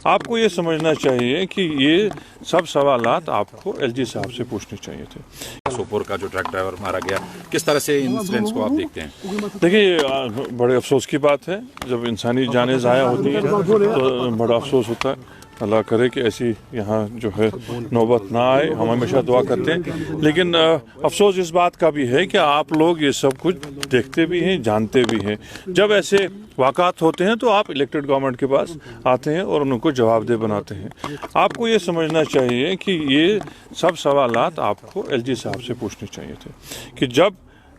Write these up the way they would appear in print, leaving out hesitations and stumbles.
आपको ये समझना चाहिए कि ये सब सवालात आपको एलजी साहब से पूछने चाहिए थे। सोपोर का जो ट्रक ड्राइवर मारा गया, किस तरह से इंसिडेंट्स को आप देखते हैं? देखिए, बड़े अफसोस की बात है जब इंसानी जानें ज़ाया होती हैं तो बड़ा अफसोस होता है। अल्लाह करे कि ऐसी यहाँ जो है नौबत ना आए, हम हमेशा दुआ करते हैं। लेकिन अफसोस इस बात का भी है कि आप लोग ये सब कुछ देखते भी हैं, जानते भी हैं। जब ऐसे वाक़ात होते हैं तो आप इलेक्टेड गवर्नमेंट के पास आते हैं और उनको जवाबदेह बनाते हैं। आपको ये समझना चाहिए कि ये सब सवालात आपको एलजी साहब से पूछने चाहिए थे कि जब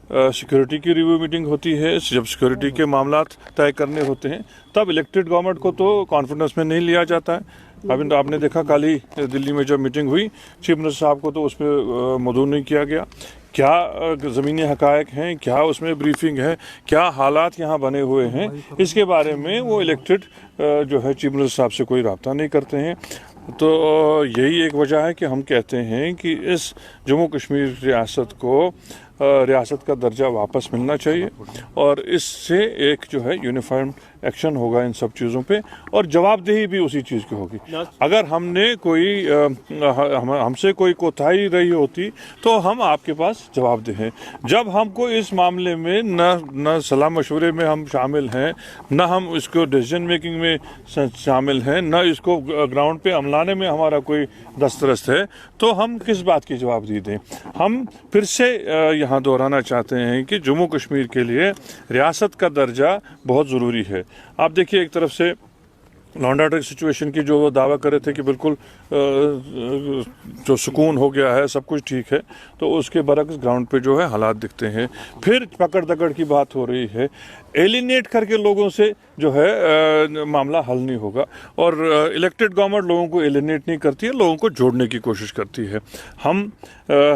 सिक्योरिटी की रिव्यू मीटिंग होती है, जब सिक्योरिटी के मामला तय करने होते हैं, तब इलेक्टेड गवर्नमेंट को तो कॉन्फिडेंस में नहीं लिया जाता है। अभी तो आपने देखा कल ही दिल्ली में जब मीटिंग हुई, चीफ मिनिस्टर साहब को तो उस पर मदऊ नहीं किया गया। क्या ज़मीनी हक़ाइक़ हैं, क्या उसमें ब्रीफिंग है, क्या हालात यहाँ बने हुए हैं, इसके बारे में वो इलेक्टेड जो है चीफ मिनिस्टर साहब से कोई रब्ता नहीं करते हैं। तो यही एक वजह है कि हम कहते हैं कि इस जम्मू कश्मीर रियासत को रियासत का दर्जा वापस मिलना चाहिए और इससे एक जो है यूनिफॉर्म एक्शन होगा इन सब चीज़ों पे और जवाबदेही भी उसी चीज़ की होगी। अगर हमने कोई हमसे कोई कोताही रही होती तो हम आपके पास जवाबदेह हैं। जब हमको इस मामले में न सलाह मशवरे में हम शामिल हैं, न हम इसको डिसीजन मेकिंग में शामिल हैं, न इसको ग्राउंड पे अमलाने में हमारा कोई दस्तरस्त है, तो हम किस बात की जवाबदेही दें। हम फिर से यहाँ दोहराना चाहते हैं कि जम्मू कश्मीर के लिए रियासत का दर्जा बहुत ज़रूरी है। आप देखिए, एक तरफ से लॉ एंड ऑर्डर सिचुएशन की जो वो दावा कर रहे थे कि बिल्कुल जो सुकून हो गया है, सब कुछ ठीक है, तो उसके बरक्स ग्राउंड पे जो है हालात दिखते हैं। फिर पकड़ दकड़ की बात हो रही है, एलिनेट करके लोगों से जो है मामला हल नहीं होगा। और इलेक्टेड गवर्नमेंट लोगों को एलिनेट नहीं करती है, लोगों को जोड़ने की कोशिश करती है। हम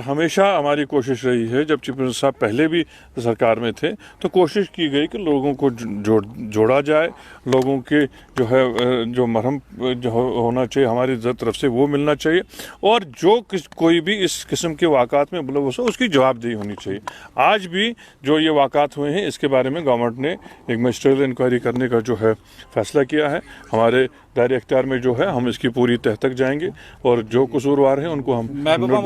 हमेशा हमारी कोशिश रही है, जब चीफ मिनिस्टर साहब पहले भी सरकार में थे तो कोशिश की गई कि लोगों को जोड़ा जाए, लोगों के जो है जो मरहम जो होना चाहिए हमारी तरफ से वो मिलना चाहिए और जो कोई भी इस किस्म के वाक़ात में मुलव्वस हो उसकी जवाबदेही होनी चाहिए। आज भी जो ये वाक़ात हुए हैं इसके बारे में गवर्नमेंट ने एक मजिस्ट्रियल इंक्वायरी करने का जो है फैसला किया है। हमारे दायरे इख्तियार में जो है हम इसकी पूरी तह तक जाएंगे और जो कसूरवार हैं उनको हम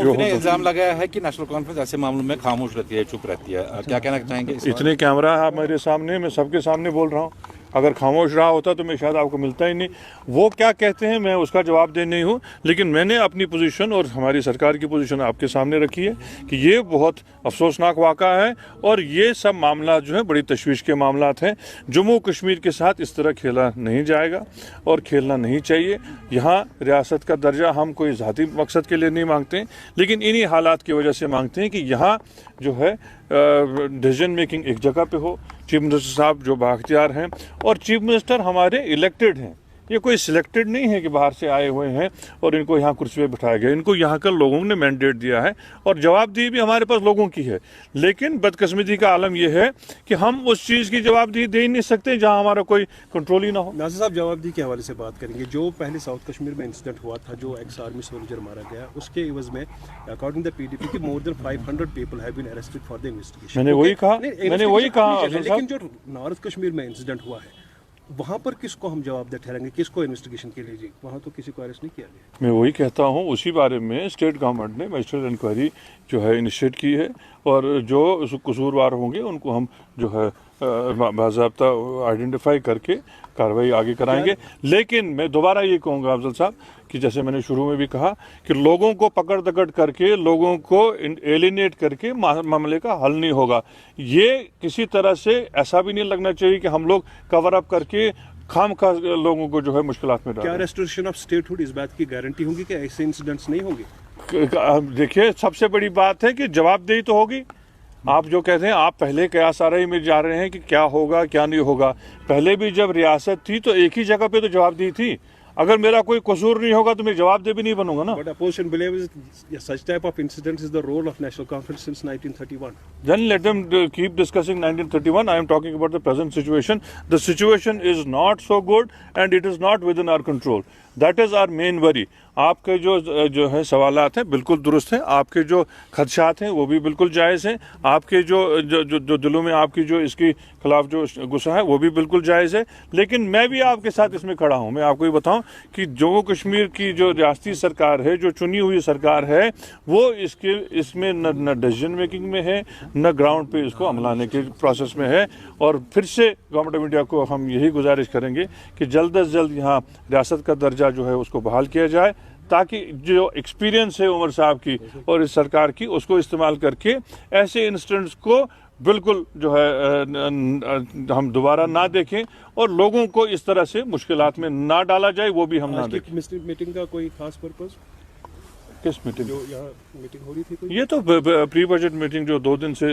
जो ने इल्जाम लगाया है कि नेशनल कॉन्फ्रेंस ऐसे मामलों में खामोश रहती है, चुप रहती है, क्या कहना चाहेंगे? इतने कैमरा है मेरे सामने, मैं सबके सामने बोल रहा हूँ। अगर खामोश रहा होता तो मैं शायद आपको मिलता ही नहीं। वो क्या कहते हैं मैं उसका जवाब दे नहीं हूँ, लेकिन मैंने अपनी पोजीशन और हमारी सरकार की पोजीशन आपके सामने रखी है कि ये बहुत अफसोसनाक वाक़ा है और ये सब मामला जो है बड़ी तशवीश के मामलात हैं। जम्मू कश्मीर के साथ इस तरह खेला नहीं जाएगा और खेलना नहीं चाहिए। यहाँ रियासत का दर्जा हम कोई ज़ाती मकसद के लिए नहीं मांगते, लेकिन इन्हीं हालात की वजह से मांगते हैं कि यहाँ जो है डिसीजन मेकिंग एक जगह पे हो, चीफ मिनिस्टर साहब जो बाख्तियार हैं और चीफ मिनिस्टर हमारे इलेक्टेड हैं, ये कोई सिलेक्टेड नहीं है कि बाहर से आए हुए हैं और इनको यहाँ कुर्सी पे बिठाया गया। इनको यहाँ का लोगों ने मैंडेट दिया है और जवाबदेही भी हमारे पास लोगों की है। लेकिन बदकिस्मती का आलम यह है कि हम उस चीज़ की जवाबदेही दे ही नहीं सकते जहाँ हमारा कोई कंट्रोल ही ना हो। नाज़िर साहब, जवाबदेही के हवाले से बात करेंगे। जो पहले साउथ कश्मीर में इंसिडेंट हुआ था, जो एक्स आर्मी सोल्जर मारा गया, उसके एवज में अकॉर्डिंग द पीडीपी की more than 500 people have been arrested for the investigation. मैंने वही कहा। लेकिन जो नॉर्थ कश्मीर में इंसिडेंट हुआ है वहाँ पर किसको हम जवाबदेह ठहराएंगे, किसको इन्वेस्टिगेशन के लिए? जी, वहाँ तो किसी को अरेस्ट नहीं किया गया। मैं वही कहता हूँ, उसी बारे में स्टेट गवर्नमेंट ने मजिस्ट्रियल इंक्वायरी जो है इनिशिएट की है और जो कसूरवार होंगे उनको हम जो है बाज़ाब्ता आइडेंटिफाई करके कार्रवाई आगे कराएंगे। लेकिन मैं दोबारा ये कहूँगा अफजल साहब कि जैसे मैंने शुरू में भी कहा कि लोगों को पकड़ दकड़ करके, लोगों को एलिनेट करके मामले का हल नहीं होगा। ये किसी तरह से ऐसा भी नहीं लगना चाहिए कि हम लोग कवर अप करके खामखा लोगों को जो है मुश्किलात में डालें। क्या रेस्टोरेशन ऑफ स्टेटहुड इस बात की गारंटी होगी कि ऐसे इंसिडेंट्स नहीं होंगे? देखिए, सबसे बड़ी बात है कि जवाबदेही तो होगी। आप जो कहते हैं, आप पहले कयास आराई में जा रहे हैं कि क्या होगा क्या नहीं होगा। पहले भी जब रियासत थी तो एक ही जगह पे तो जवाबदेही थी। अगर मेरा कोई कसूर नहीं होगा तो मैं जवाबदेह भी नहीं बनूंगा ना। But opposition believes such type of incidents is the role of National Conference since 1931. Then let them keep discussing 1931. I am talking about the present situation. The situation is not so good and it is not within our control. That is our main worry. आपके जो है सवालात हैं बिल्कुल दुरुस्त हैं, आपके जो खदशात हैं वो भी बिल्कुल जायज़ हैं, आपके जो दिलों में आपकी जो इसके खिलाफ जो गुस्सा है वो भी बिल्कुल जायज़ है। लेकिन मैं भी आपके साथ इसमें खड़ा हूँ। मैं आपको ये बताऊँ कि जम्मू कश्मीर की जो रियासती सरकार है, जो चुनी हुई सरकार है, वो इसमें न डिसीजन मेकिंग में है, न ग्राउंड पे इसको अमलाने के प्रोसेस में है। और फिर से गवर्नमेंट ऑफ इंडिया को हम यही गुजारिश करेंगे कि जल्द अज जल्द यहाँ रियासत का दर्जा जो है उसको बहाल किया जाए, ताकि जो एक्सपीरियंस है उमर साहब की और इस सरकार की, उसको इस्तेमाल करके ऐसे इंसिडेंट्स को बिल्कुल जो है हम दोबारा ना देखें और लोगों को इस तरह से मुश्किलात में ना डाला जाए, वो भी हम ना देखें। मीटिंग का कोई खास पर्पस? किस मीटिंग? जो यहाँ मीटिंग हो रही थी कोई? ये तो प्री बजट मीटिंग जो 2 दिन से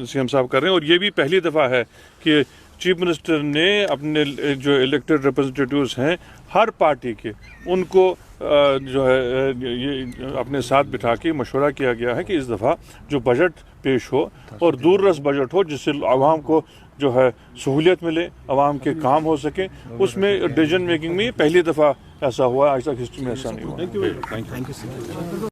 सीएम साहब कर रहे हैं, और ये भी पहली दफ़ा है कि चीफ मिनिस्टर ने अपने जो इलेक्टेड रिप्रेजेंटेटिव्स हैं हर पार्टी के, उनको जो है ये अपने साथ बिठा के मशवरा किया गया है कि इस दफ़ा जो बजट पेश हो और दूररस बजट हो, जिससे आवाम को जो है सहूलियत मिले, आवाम के काम हो सके, उसमें डिसीजन मेकिंग में पहली दफ़ा ऐसा हुआ। आज तक हिस्ट्री में ऐसा नहीं हुआ। Thank you.